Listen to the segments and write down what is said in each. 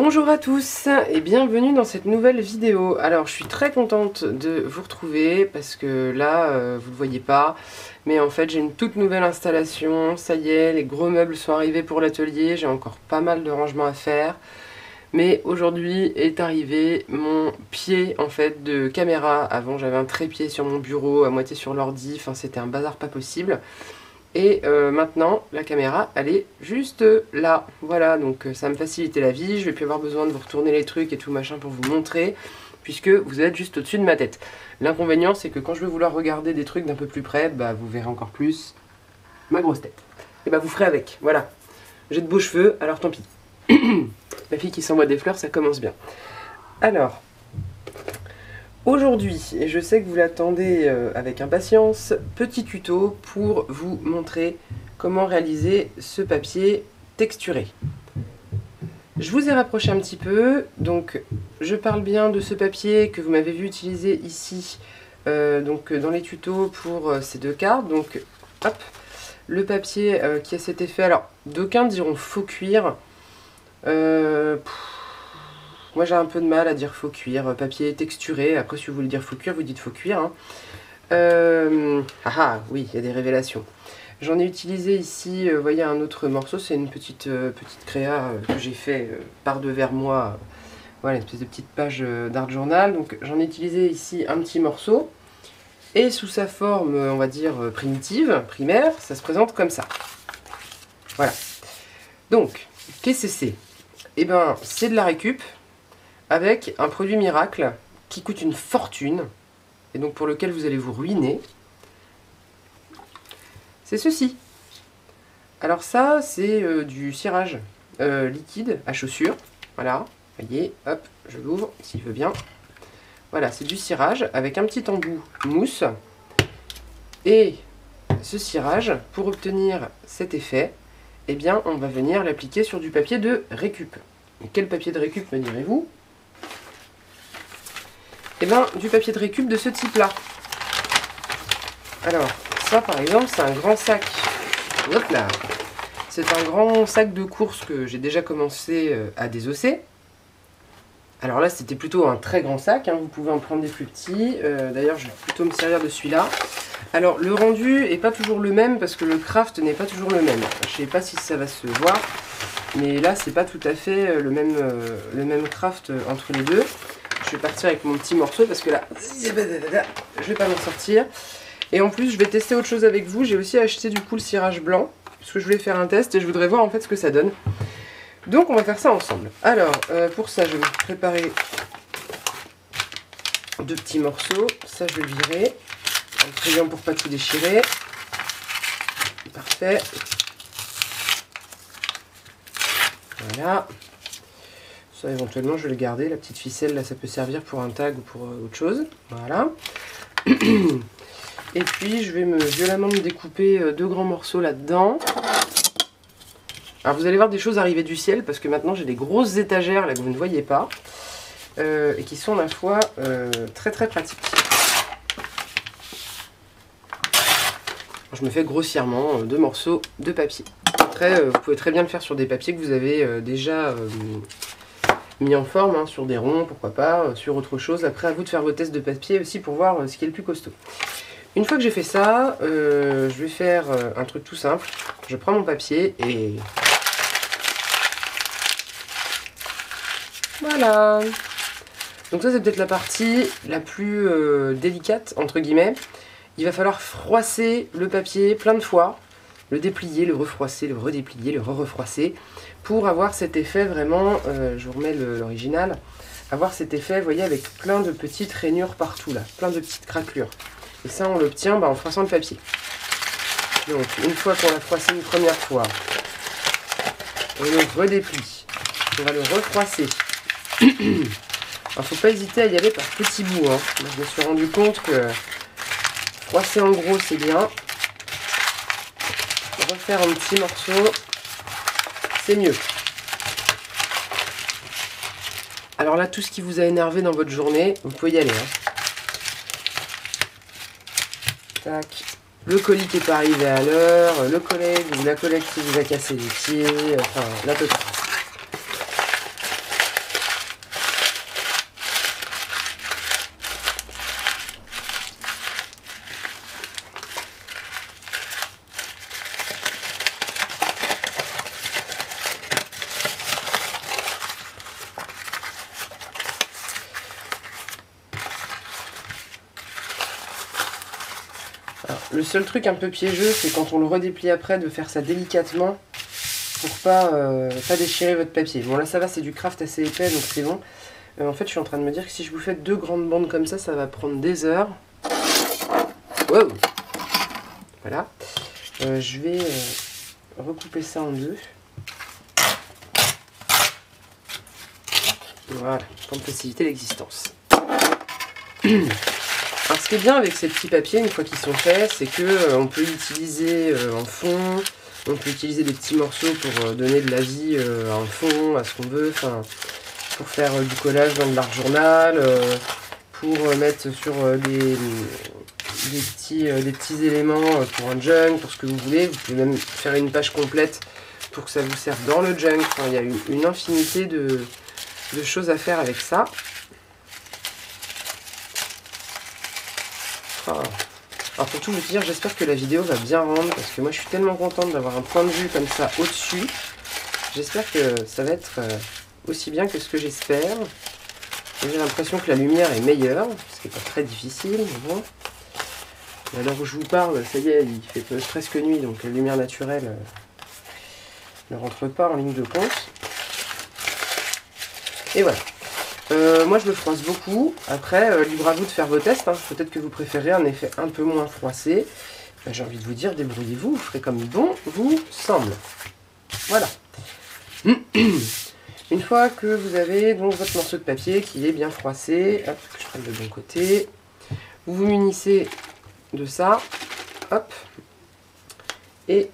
Bonjour à tous et bienvenue dans cette nouvelle vidéo. Alors je suis très contente de vous retrouver parce que là vous ne le voyez pas, mais en fait j'ai une toute nouvelle installation. Ça y est, les gros meubles sont arrivés pour l'atelier, j'ai encore pas mal de rangements à faire. Mais aujourd'hui est arrivé mon pied en fait de caméra. Avant j'avais un trépied sur mon bureau, à moitié sur l'ordi, enfin c'était un bazar pas possible. Et maintenant, la caméra, elle est juste là. Voilà, donc ça va me faciliter la vie. Je vais plus avoir besoin de vous retourner les trucs et tout machin pour vous montrer, puisque vous êtes juste au-dessus de ma tête. L'inconvénient, c'est que quand je vais vouloir regarder des trucs d'un peu plus près, bah vous verrez encore plus ma grosse tête. Et bah vous ferez avec, voilà. J'ai de beaux cheveux, alors tant pis. Ma fille qui s'envoie des fleurs, ça commence bien. Alors... aujourd'hui, et je sais que vous l'attendez avec impatience, petit tuto pour vous montrer comment réaliser ce papier texturé. Je vous ai rapproché un petit peu, donc je parle bien de ce papier que vous m'avez vu utiliser ici, donc dans les tutos pour ces deux cartes. Donc hop, le papier qui a cet effet, alors d'aucuns diront faux cuir, moi j'ai un peu de mal à dire faux cuir, papier texturé. Après si vous voulez dire faux cuir, vous dites faux cuir. Hein. Oui, il y a des révélations. J'en ai utilisé ici, vous voyez un autre morceau, c'est une petite créa que j'ai fait par devers moi. Voilà, une espèce de petite page d'art journal. Donc j'en ai utilisé ici un petit morceau. Et sous sa forme, on va dire primitive, primaire, ça se présente comme ça. Voilà. Donc, qu'est-ce que c'est? Eh ben, c'est de la récup, avec un produit miracle qui coûte une fortune, et donc pour lequel vous allez vous ruiner. C'est ceci. Alors ça, c'est du cirage liquide à chaussures. Voilà, vous voyez, hop, je l'ouvre s'il veut bien. Voilà, c'est du cirage avec un petit embout mousse. Et ce cirage, pour obtenir cet effet, eh bien, on va venir l'appliquer sur du papier de récup. Et quel papier de récup, me direz-vous? Eh bien, du papier de récup de ce type-là. Alors, ça par exemple, c'est un grand sac. Hop là. C'est un grand sac de course que j'ai déjà commencé à désosser. Alors là, c'était plutôt un très grand sac. Hein. Vous pouvez en prendre des plus petits. D'ailleurs, je vais plutôt me servir de celui-là. Alors, le rendu n'est pas toujours le même parce que le craft n'est pas toujours le même. Je ne sais pas si ça va se voir. Mais là, c'est pas tout à fait le même craft entre les deux. Je vais partir avec mon petit morceau parce que là, je vais pas m'en sortir. Et en plus, je vais tester autre chose avec vous. J'ai aussi acheté du coup le cirage blanc parce que je voulais faire un test et je voudrais voir en fait ce que ça donne. Donc on va faire ça ensemble. Alors, pour ça, je vais préparer deux petits morceaux. Ça, je vais le virer en triant pour pas tout déchirer. Parfait. Voilà. Ça, éventuellement, je vais le garder. La petite ficelle, là, ça peut servir pour un tag ou pour autre chose. Voilà. Et puis, je vais violemment me découper deux grands morceaux là-dedans. Alors, vous allez voir des choses arriver du ciel, parce que maintenant, j'ai des grosses étagères, là, que vous ne voyez pas. Et qui sont, ma foi, très très pratiques. Je me fais grossièrement deux morceaux de papier. Après, vous pouvez très bien le faire sur des papiers que vous avez déjà... mis en forme, hein, sur des ronds, pourquoi pas, sur autre chose. Après, à vous de faire vos tests de papier aussi pour voir ce qui est le plus costaud. Une fois que j'ai fait ça, je vais faire un truc tout simple. Je prends mon papier et... voilà. Donc ça, c'est peut-être la partie la plus délicate, entre guillemets. Il va falloir froisser le papier plein de fois. Le déplier, le refroisser, le redéplier, le re-refroisser. Pour avoir cet effet vraiment, je vous remets l'original, avoir cet effet, vous voyez, avec plein de petites rainures partout là, plein de petites craquelures. Et ça, on l'obtient en froissant le papier. Donc, une fois qu'on l'a froissé une première fois, on le redéplie. On va le refroisser. Alors, faut pas hésiter à y aller par petits bouts. Hein. Moi, je me suis rendu compte que froisser en gros, c'est bien. Refaire un petit morceau, c'est mieux. Alors là, tout ce qui vous a énervé dans votre journée, vous pouvez y aller. Hein. Tac. Le colis qui n'est pas arrivé à l'heure, le collègue ou la collègue qui vous a cassé les pieds, enfin la totale. Le seul truc un peu piégeux, c'est quand on le redéplie après, de faire ça délicatement pour pas déchirer votre papier. Bon là ça va, c'est du craft assez épais, donc c'est bon. En fait, je suis en train de me dire que si je vous fais 2 grandes bandes comme ça va prendre des heures. Wow. Voilà. Je vais recouper ça en 2. Voilà, pour me faciliter l'existence. Alors ce qui est bien avec ces petits papiers, une fois qu'ils sont faits, c'est que on peut l'utiliser en fond, on peut utiliser des petits morceaux pour donner de la vie à un fond, à ce qu'on veut, enfin, pour faire du collage dans de l'art journal, pour mettre sur des petits éléments pour un junk, pour ce que vous voulez. Vous pouvez même faire une page complète pour que ça vous serve dans le junk. Enfin, il y a une infinité de choses à faire avec ça. Alors pour tout vous dire, j'espère que la vidéo va bien rendre, parce que moi je suis tellement contente d'avoir un point de vue comme ça au-dessus. J'espère que ça va être aussi bien que ce que j'espère. J'ai l'impression que la lumière est meilleure, ce qui n'est pas très difficile, mais bon. À l'heure où je vous parle, ça y est, il fait presque nuit, donc la lumière naturelle ne rentre pas en ligne de compte. Et voilà. Moi je le froisse beaucoup. Après, libre à vous de faire vos tests. Hein. Peut-être que vous préférez un effet un peu moins froissé. J'ai envie de vous dire, débrouillez-vous, vous ferez comme bon vous semble. Voilà. Une fois que vous avez donc votre morceau de papier qui est bien froissé, hop, que je prenne le bon côté, vous vous munissez de ça, hop, et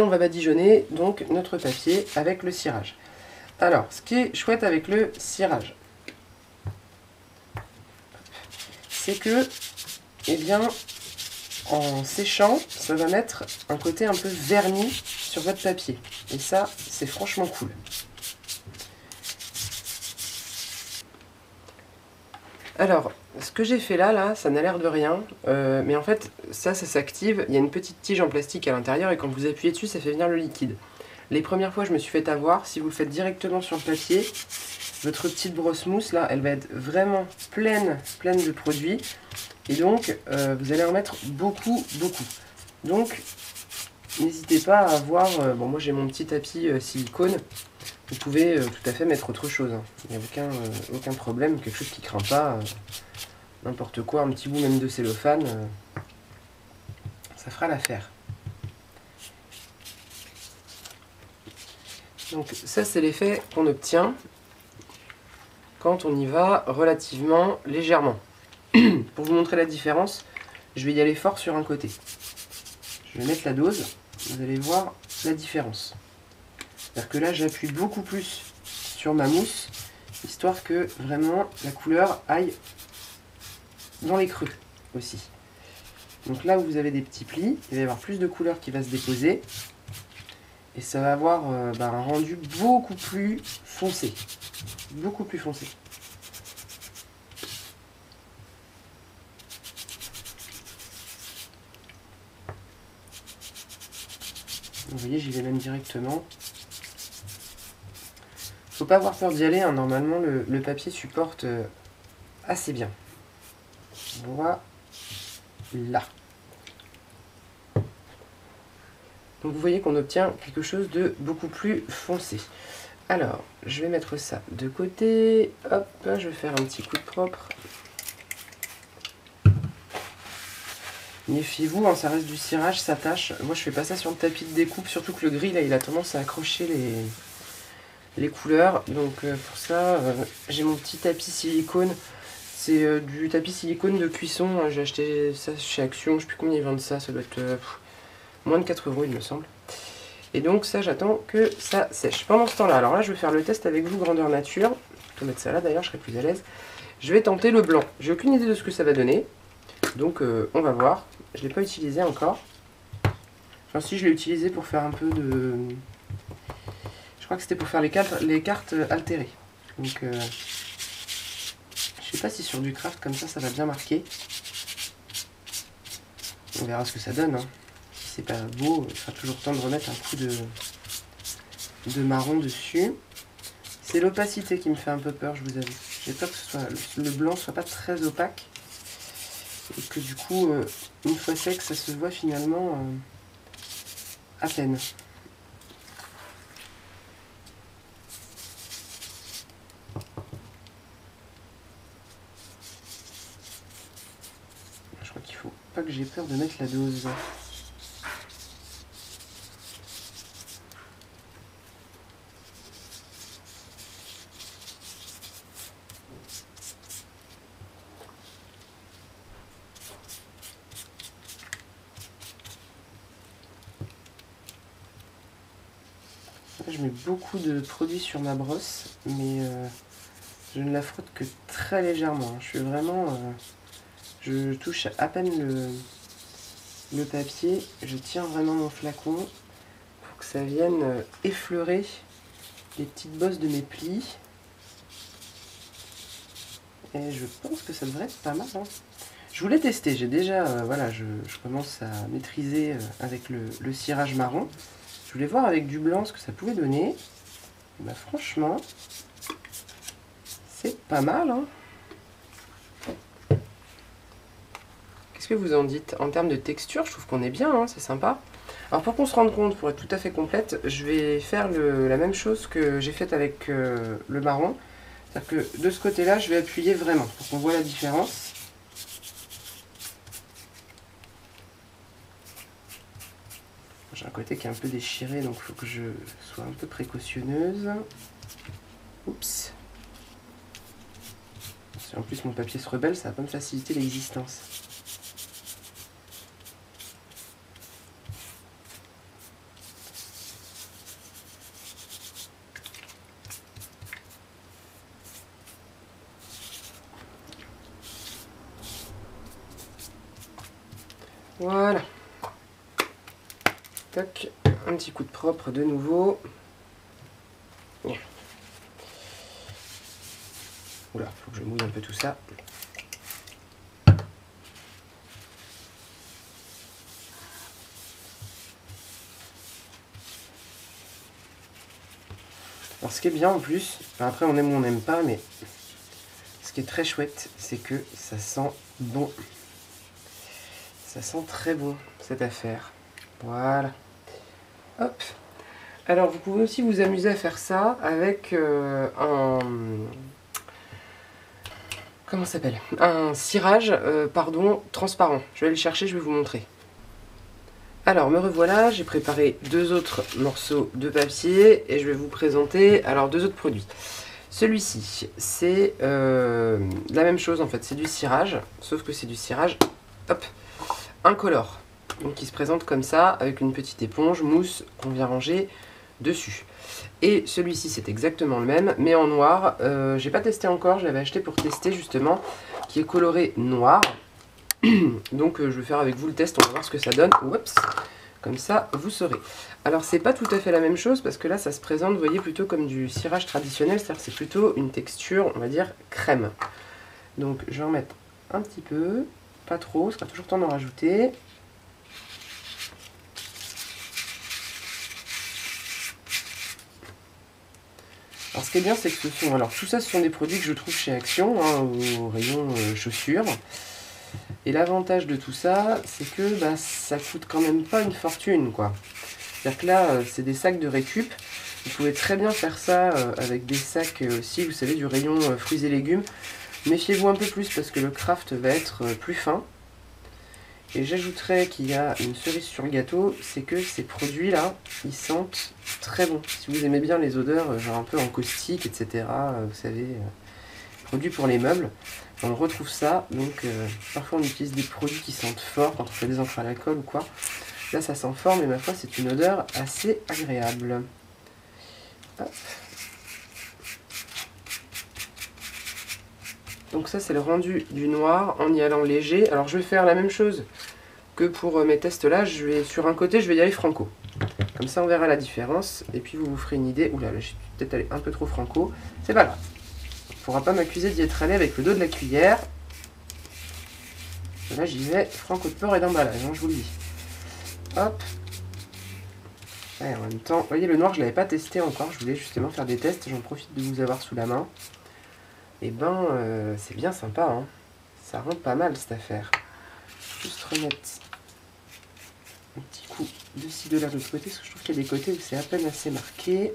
on va badigeonner donc notre papier avec le cirage. Alors, ce qui est chouette avec le cirage, c'est que, eh bien, en séchant, ça va mettre un côté un peu verni sur votre papier. Et ça, c'est franchement cool. Alors, ce que j'ai fait là, ça n'a l'air de rien, mais en fait, ça s'active, il y a une petite tige en plastique à l'intérieur, et quand vous appuyez dessus, ça fait venir le liquide. Les premières fois, je me suis fait avoir, si vous le faites directement sur le papier, votre petite brosse mousse, là, elle va être vraiment pleine de produits, et donc, vous allez en mettre beaucoup. Donc, n'hésitez pas à avoir, bon, moi j'ai mon petit tapis silicone, vous pouvez tout à fait mettre autre chose, hein. Il n'y a aucun problème, quelque chose qui ne craint pas, n'importe quoi, un petit bout même de cellophane, ça fera l'affaire. Donc ça c'est l'effet qu'on obtient quand on y va relativement légèrement. Pour vous montrer la différence, je vais y aller fort sur un côté. Je vais mettre la dose, vous allez voir la différence. C'est-à-dire que là, j'appuie beaucoup plus sur ma mousse, histoire que vraiment la couleur aille dans les creux aussi. Donc là où vous avez des petits plis, il va y avoir plus de couleur qui va se déposer. Et ça va avoir un rendu beaucoup plus foncé. Beaucoup plus foncé. Vous voyez, j'y vais même directement. Faut pas avoir peur d'y aller, hein. Normalement le papier supporte assez bien. Voilà. Donc vous voyez qu'on obtient quelque chose de beaucoup plus foncé. Alors, je vais mettre ça de côté. Hop, je vais faire un petit coup de propre. Méfiez-vous, hein, ça reste du cirage, ça tâche. Moi je fais pas ça sur le tapis de découpe, surtout que le gris là il a tendance à accrocher les couleurs. Donc pour ça, j'ai mon petit tapis silicone. C'est du tapis silicone de cuisson. J'ai acheté ça chez Action, je sais plus combien ils vendent ça, ça doit être moins de 4 € il me semble. Et donc ça, j'attends que ça sèche. Pendant ce temps-là, alors là je vais faire le test avec vous, grandeur nature. Je vais mettre ça là d'ailleurs, je serai plus à l'aise. Je vais tenter le blanc. J'ai aucune idée de ce que ça va donner. Donc on va voir. Je ne l'ai pas utilisé encore. Enfin si, je l'ai utilisé pour faire un peu de... Je crois que c'était pour faire les cartes altérées. Donc je sais pas si sur du craft comme ça va bien marquer. On verra ce que ça donne, hein. Si c'est pas beau, il sera toujours temps de remettre un coup de marron dessus. C'est l'opacité qui me fait un peu peur, je vous avoue. J'ai peur que le blanc soit pas très opaque. Et que du coup, une fois sec, ça se voit finalement à peine. Je crois qu'il faut pas que j'ai peur de mettre la dose. Je mets beaucoup de produits sur ma brosse, mais je ne la frotte que très légèrement. Je suis vraiment... je touche à peine le papier, je tiens vraiment mon flacon pour que ça vienne effleurer les petites bosses de mes plis. Et je pense que ça devrait être pas mal. Hein. Je voulais tester, j'ai déjà, voilà, je commence à maîtriser avec le cirage marron. Je voulais voir avec du blanc ce que ça pouvait donner. Et bah, franchement, c'est pas mal. Hein. Qu'est-ce que vous en dites? En termes de texture, je trouve qu'on est bien, hein, c'est sympa. Alors pour qu'on se rende compte, pour être tout à fait complète, je vais faire la même chose que j'ai faite avec le marron. C'est-à-dire que de ce côté-là, je vais appuyer vraiment pour qu'on voit la différence. J'ai un côté qui est un peu déchiré, donc il faut que je sois un peu précautionneuse. Oups. Si en plus mon papier se rebelle, ça va pas me faciliter l'existence. Voilà. Tac, un petit coup de propre de nouveau. Oula, faut que je mouille un peu tout ça. Alors ce qui est bien en plus, après on aime ou on n'aime pas, mais ce qui est très chouette, c'est que ça sent bon. Ça sent très bon cette affaire. Voilà. Hop. Alors vous pouvez aussi vous amuser à faire ça avec un... Comment ça s'appelle? Un cirage, pardon, transparent. Je vais aller le chercher, je vais vous montrer. Alors me revoilà, j'ai préparé 2 autres morceaux de papier et je vais vous présenter alors 2 autres produits. Celui-ci, c'est la même chose en fait, c'est du cirage, sauf que c'est du cirage, hop, incolore. Donc qui se présente comme ça, avec une petite éponge mousse qu'on vient ranger dessus. Et celui-ci c'est exactement le même, mais en noir. J'ai pas testé encore, je l'avais acheté pour tester justement, qui est coloré noir. Donc je vais faire avec vous le test, on va voir ce que ça donne. Oups, comme ça vous saurez. Alors c'est pas tout à fait la même chose parce que là ça se présente, vous voyez, plutôt comme du cirage traditionnel, c'est-à-dire que c'est plutôt une texture, on va dire, crème. Donc je vais en mettre un petit peu, pas trop, ce sera toujours temps d'en rajouter. Alors ce qui est bien, c'est que ce sont, alors tout ça ce sont des produits que je trouve chez Action, hein, au rayon chaussures. Et l'avantage de tout ça, c'est que bah, ça coûte quand même pas une fortune, quoi. C'est-à-dire que là, c'est des sacs de récup. Vous pouvez très bien faire ça avec des sacs aussi, vous savez, du rayon fruits et légumes. Méfiez-vous un peu plus parce que le craft va être plus fin. Et j'ajouterais qu'il y a une cerise sur le gâteau, c'est que ces produits-là, ils sentent très bon. Si vous aimez bien les odeurs, genre un peu en caustique, etc., vous savez, produits pour les meubles, on retrouve ça. Donc parfois on utilise des produits qui sentent fort quand on fait des encres à l'alcool ou quoi. Là ça sent fort, mais ma foi c'est une odeur assez agréable. Hop. Donc ça c'est le rendu du noir en y allant léger. Alors je vais faire la même chose que pour mes tests là. Je vais sur un côté, je vais y aller franco. Comme ça on verra la différence et puis vous vous ferez une idée. Oula, là, je suis peut-être allé un peu trop franco. C'est pas grave. On ne pourra pas m'accuser d'y être allé avec le dos de la cuillère. Et là j'y vais franco de port et d'emballage, hein, je vous le dis. Hop. Et en même temps, vous voyez le noir je ne l'avais pas testé encore. Je voulais justement faire des tests. J'en profite de vous avoir sous la main. et ben c'est bien sympa, hein. Ça rend pas mal cette affaire. Juste remettre un petit coup de ci de là de l'autre côté, parce que je trouve qu'il y a des côtés où c'est à peine assez marqué.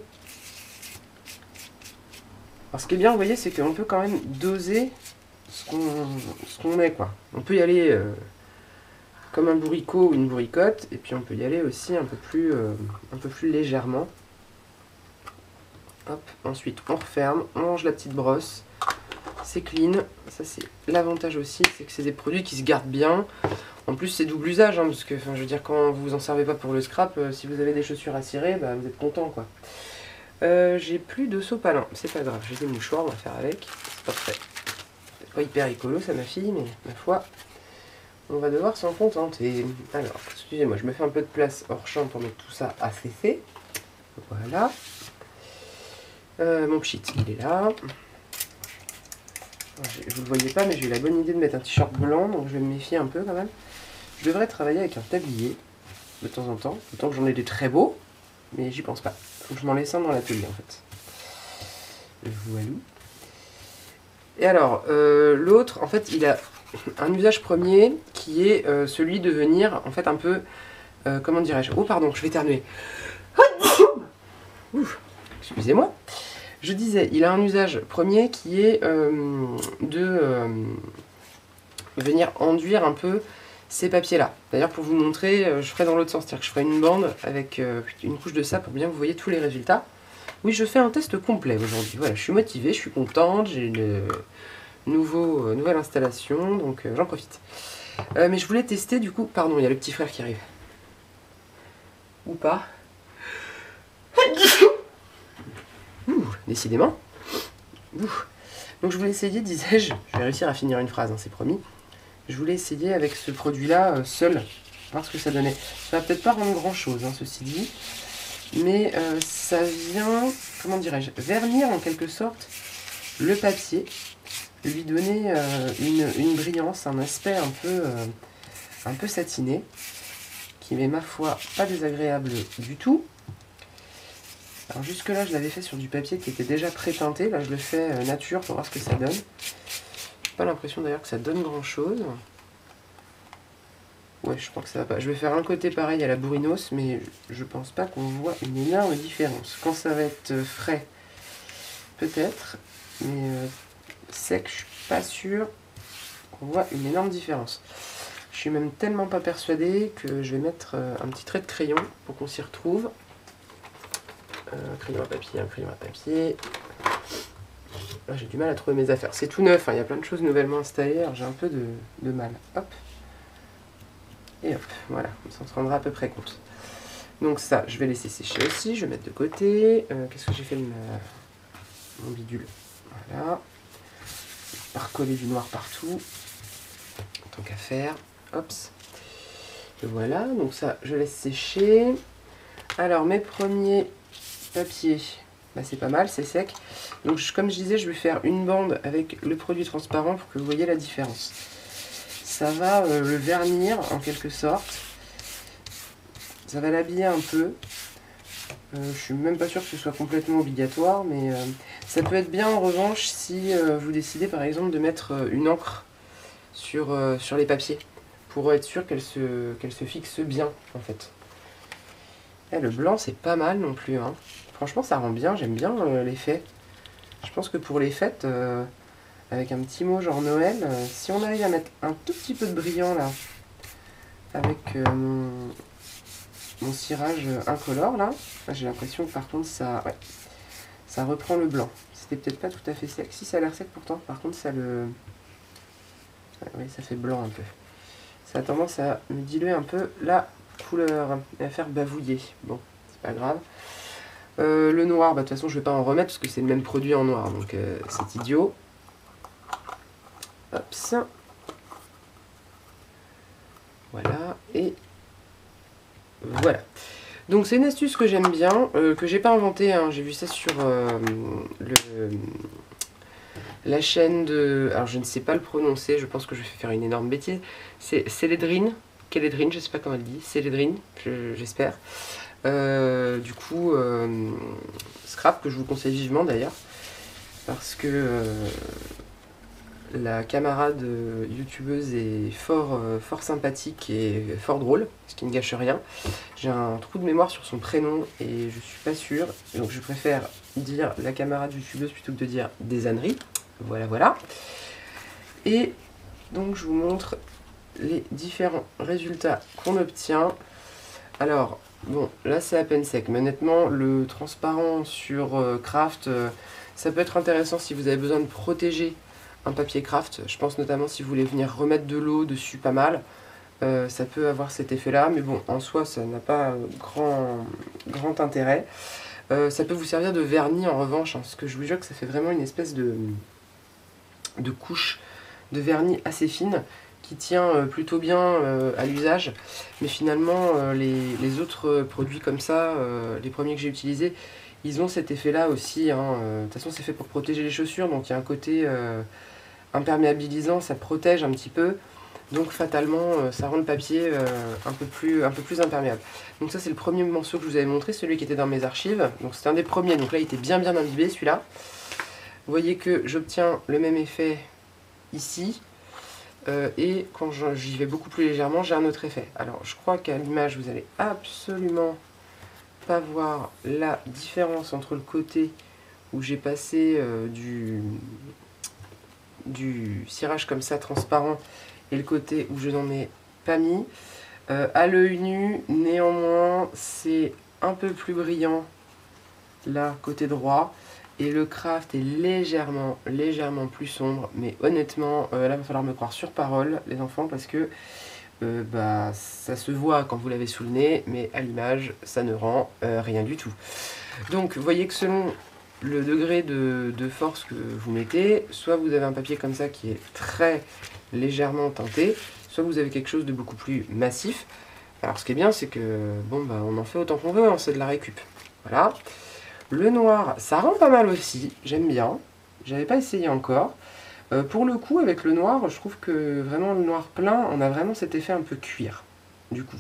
Alors ce qui est bien, vous voyez, c'est qu'on peut quand même doser ce qu'on met, quoi. On peut y aller comme un bourricot ou une bourricotte, et puis on peut y aller aussi un peu plus légèrement. Hop, ensuite on referme, on range la petite brosse, c'est clean. Ça c'est l'avantage aussi, c'est que c'est des produits qui se gardent bien. En plus c'est double usage, hein, parce que je veux dire, quand vous en servez pas pour le scrap, si vous avez des chaussures à cirer, bah, vous êtes content, quoi. J'ai plus de sopalin, c'est pas grave, j'ai des mouchoirs, on va faire avec, c'est parfait. C'est pas hyper écolo ça ma fille, mais ma foi, on va devoir s'en contenter. Alors, excusez-moi, je me fais un peu de place hors champ pour mettre tout ça à cesser. Voilà. Mon pchit, il est là. Vous ne le voyez pas, mais j'ai eu la bonne idée de mettre un t-shirt blanc, donc je vais me méfier un peu quand même. Je devrais travailler avec un tablier de temps en temps, autant que j'en ai des très beaux, mais j'y pense pas. Faut que je m'en laisse un dans l'atelier en fait. Voilà. Et alors, l'autre, en fait, il a un usage premier qui est celui de venir, en fait, un peu, comment dirais-je, oh pardon, je vais éternuer. Excusez-moi. Je disais, il a un usage premier qui est de venir enduire un peu ces papiers-là. D'ailleurs, pour vous montrer, je ferai dans l'autre sens, c'est-à-dire que je ferai une bande avec une couche de ça pour bien que vous voyez tous les résultats. Oui, je fais un test complet aujourd'hui. Voilà, je suis motivée, je suis contente, j'ai une nouvelle installation, donc j'en profite. Mais je voulais tester du coup, pardon, il y a le petit frère qui arrive. Ou pas. Ouh, décidément. Ouh. Donc je voulais essayer, disais-je, je vais réussir à finir une phrase, hein, c'est promis. Je voulais essayer avec ce produit-là seul, voir ce que ça donnait. Ça va peut-être pas rendre grand-chose, hein, ceci dit, mais ça vient, comment dirais-je, vernir en quelque sorte le papier, lui donner une brillance, un aspect un peu satiné, qui m'est ma foi pas désagréable du tout. Alors jusque là je l'avais fait sur du papier qui était déjà pré-teinté, là je le fais nature pour voir ce que ça donne. J'ai pas l'impression d'ailleurs que ça donne grand chose. Ouais, je crois que ça va pas. Je vais faire un côté pareil à la bourrinos, mais je pense pas qu'on voit une énorme différence. Quand ça va être frais, peut-être, mais sec, je suis pas sûr qu'on voit une énorme différence. Je suis même tellement pas persuadée que je vais mettre un petit trait de crayon pour qu'on s'y retrouve. Crayon à papier, un crayon à papier. Là, j'ai du mal à trouver mes affaires. C'est tout neuf, hein, il y a plein de choses nouvellement installées, alors j'ai un peu de mal. Hop. Et hop, voilà, on s'en rendra à peu près compte. Donc ça, je vais laisser sécher aussi, je vais mettre de côté. Qu'est-ce que j'ai fait de mon bidule? Voilà. Pas recoller du noir partout. Tant qu'à faire. Hop. Et voilà, donc ça, je laisse sécher. Alors, mes premiers papiers, bah, c'est pas mal, c'est sec. Donc, comme je disais, je vais faire une bande avec le produit transparent pour que vous voyez la différence. Ça va le vernir en quelque sorte. Ça va l'habiller un peu. Je suis même pas sûr que ce soit complètement obligatoire, mais ça peut être bien en revanche si vous décidez par exemple de mettre une encre sur les papiers pour être sûr qu'elle se fixe bien en fait. Et le blanc c'est pas mal non plus, hein. Franchement ça rend bien, j'aime bien l'effet. Je pense que pour les fêtes, avec un petit mot genre Noël, si on arrive à mettre un tout petit peu de brillant là, avec mon cirage incolore là, j'ai l'impression que par contre ça, ouais, ça reprend le blanc. C'était peut-être pas tout à fait sec. Si ça a l'air sec pourtant, par contre ça le... Oui, ça fait blanc un peu. Ça a tendance à me diluer un peu la couleur et à faire bavouiller. Bon, c'est pas grave. Le noir, bah, de toute façon je vais pas en remettre parce que c'est le même produit en noir, donc c'est idiot. Hop, ça. Voilà, et voilà. Donc c'est une astuce que j'aime bien, que j'ai pas inventée, hein. J'ai vu ça sur la chaîne de... Alors je ne sais pas le prononcer, je pense que je vais faire une énorme bêtise. C'est Célédrine, Kélédrine, je sais pas comment elle dit, Célédrine, j'espère. Du coup, Scrap, que je vous conseille vivement d'ailleurs. parce que la camarade youtubeuse est fort sympathique et fort drôle, ce qui ne gâche rien. J'ai un trou de mémoire sur son prénom et je suis pas sûre, donc je préfère dire la camarade youtubeuse plutôt que de dire des âneries. Voilà, voilà. Et donc je vous montre les différents résultats qu'on obtient. Alors, bon, là c'est à peine sec, mais honnêtement, le transparent sur Craft, ça peut être intéressant si vous avez besoin de protéger un papier Craft. Je pense notamment si vous voulez venir remettre de l'eau dessus pas mal, ça peut avoir cet effet-là, mais bon, en soi, ça n'a pas grand intérêt. Ça peut vous servir de vernis en revanche, hein, parce que je vous jure que ça fait vraiment une espèce de couche de vernis assez fine, qui tient plutôt bien à l'usage, mais finalement les autres produits comme ça, les premiers que j'ai utilisés, ils ont cet effet là aussi, hein. De toute façon c'est fait pour protéger les chaussures, donc il y a un côté imperméabilisant, ça protège un petit peu, donc fatalement ça rend le papier un peu plus imperméable. Donc ça c'est le premier morceau que je vous avais montré, celui qui était dans mes archives, donc c'était un des premiers, donc là il était bien imbibé celui-là. Vous voyez que j'obtiens le même effet ici, et quand j'y vais beaucoup plus légèrement, j'ai un autre effet. Alors je crois qu'à l'image vous allez absolument pas voir la différence entre le côté où j'ai passé du cirage comme ça transparent et le côté où je n'en ai pas mis. À l'œil nu, néanmoins, c'est un peu plus brillant là, côté droit. Et le Craft est légèrement plus sombre. Mais honnêtement, là, il va falloir me croire sur parole, les enfants, parce que bah, ça se voit quand vous l'avez sous le nez, mais à l'image, ça ne rend rien du tout. Donc, vous voyez que selon le degré de force que vous mettez, soit vous avez un papier comme ça qui est très légèrement teinté, soit vous avez quelque chose de beaucoup plus massif. Alors, ce qui est bien, c'est que, bon, bah, on en fait autant qu'on veut, hein, c'est de la récup. Voilà. Le noir, ça rend pas mal aussi, j'aime bien. J'avais pas essayé encore. Pour le coup, avec le noir, je trouve que vraiment le noir plein, on a vraiment cet effet un peu cuir. Du coup,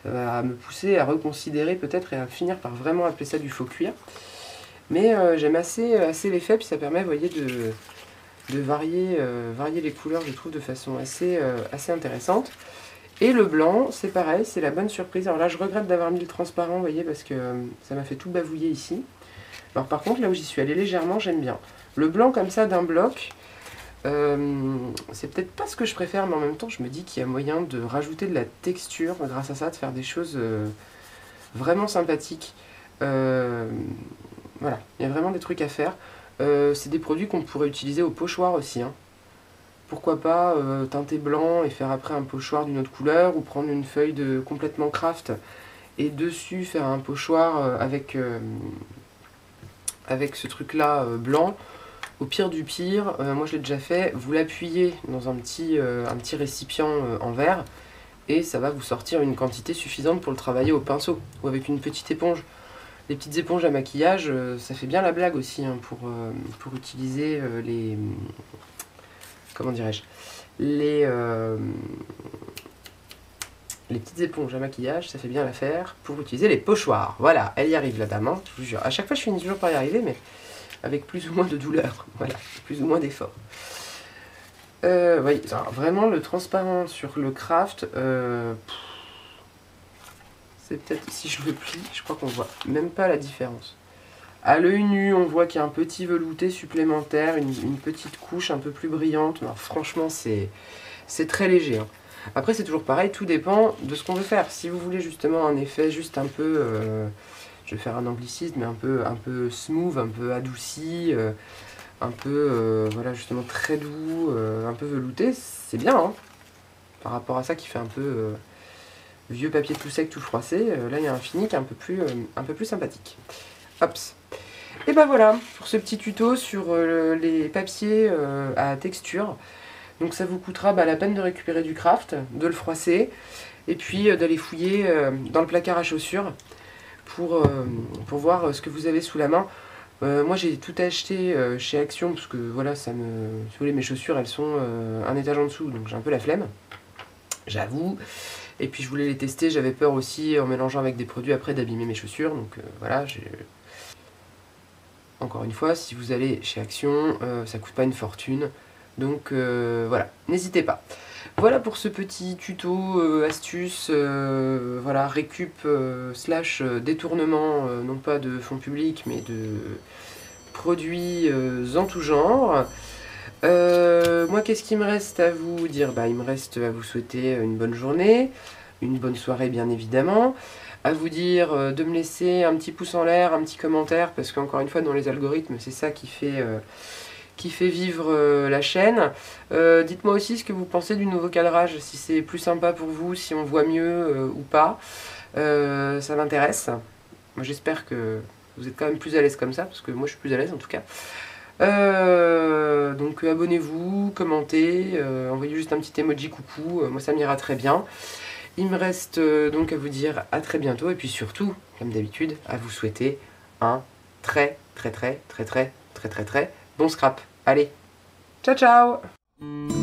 ça va me pousser à reconsidérer peut-être et à finir par vraiment appeler ça du faux cuir. Mais j'aime assez l'effet, puis ça permet, vous voyez, de varier les couleurs, je trouve, de façon assez intéressante. Et le blanc, c'est pareil, c'est la bonne surprise. Alors là, je regrette d'avoir mis le transparent, vous voyez, parce que ça m'a fait tout bavouiller ici. Alors par contre, là où j'y suis allée légèrement, j'aime bien. Le blanc comme ça d'un bloc, c'est peut-être pas ce que je préfère, mais en même temps, je me dis qu'il y a moyen de rajouter de la texture grâce à ça, de faire des choses vraiment sympathiques. Voilà, il y a vraiment des trucs à faire. C'est des produits qu'on pourrait utiliser au pochoir aussi, hein. Pourquoi pas teinter blanc et faire après un pochoir d'une autre couleur, ou prendre une feuille de complètement Craft et dessus faire un pochoir avec ce truc là blanc. Au pire du pire, moi je l'ai déjà fait, vous l'appuyez dans un petit récipient en verre et ça va vous sortir une quantité suffisante pour le travailler au pinceau ou avec une petite éponge. Les petites éponges à maquillage, ça fait bien la blague aussi, hein, pour utiliser les... Comment dirais-je, les petites éponges à maquillage, ça fait bien l'affaire pour utiliser les pochoirs. Voilà, elle y arrive la dame, hein, je vous jure. À chaque fois je finis toujours par y arriver, mais avec plus ou moins de douleur, voilà, plus ou moins d'effort. Oui, vraiment le transparent sur le Craft, c'est peut-être, si je le plie, je crois qu'on voit même pas la différence. À l'œil nu, on voit qu'il y a un petit velouté supplémentaire, une petite couche un peu plus brillante. Alors, franchement, c'est très léger, hein. Après, c'est toujours pareil, tout dépend de ce qu'on veut faire. Si vous voulez justement un effet juste un peu, je vais faire un anglicisme, mais un peu smooth, un peu adouci, un peu, voilà, justement très doux, un peu velouté, c'est bien, hein. Par rapport à ça qui fait un peu vieux papier tout sec, tout froissé, là il y a un fini qui est un peu plus sympathique. Hops. Et ben voilà, pour ce petit tuto sur les papiers à texture. Donc ça vous coûtera la peine de récupérer du Craft, de le froisser, et puis d'aller fouiller dans le placard à chaussures pour voir ce que vous avez sous la main. Moi j'ai tout acheté chez Action, parce que voilà, si vous voulez, mes chaussures elles sont un étage en dessous, donc j'ai un peu la flemme, j'avoue. Et puis je voulais les tester, j'avais peur aussi en mélangeant avec des produits après d'abîmer mes chaussures, donc voilà, encore une fois, si vous allez chez Action, ça coûte pas une fortune. Donc voilà, n'hésitez pas. Voilà pour ce petit tuto astuce, voilà, récup slash détournement, non pas de fonds publics, mais de produits en tout genre. Moi, qu'est-ce qu'il me reste à vous dire? Il me reste à vous souhaiter une bonne journée, une bonne soirée bien évidemment, à vous dire de me laisser un petit pouce en l'air, un petit commentaire, parce qu'encore une fois, dans les algorithmes, c'est ça qui fait vivre la chaîne. Dites-moi aussi ce que vous pensez du nouveau cadrage, si c'est plus sympa pour vous, si on voit mieux ou pas. Ça m'intéresse. Moi, j'espère que vous êtes quand même plus à l'aise comme ça, parce que moi je suis plus à l'aise en tout cas. Donc abonnez-vous, commentez, envoyez juste un petit emoji coucou, moi ça m'ira très bien. Il me reste donc à vous dire à très bientôt, et puis surtout, comme d'habitude, à vous souhaiter un très bon scrap. Allez, ciao ciao!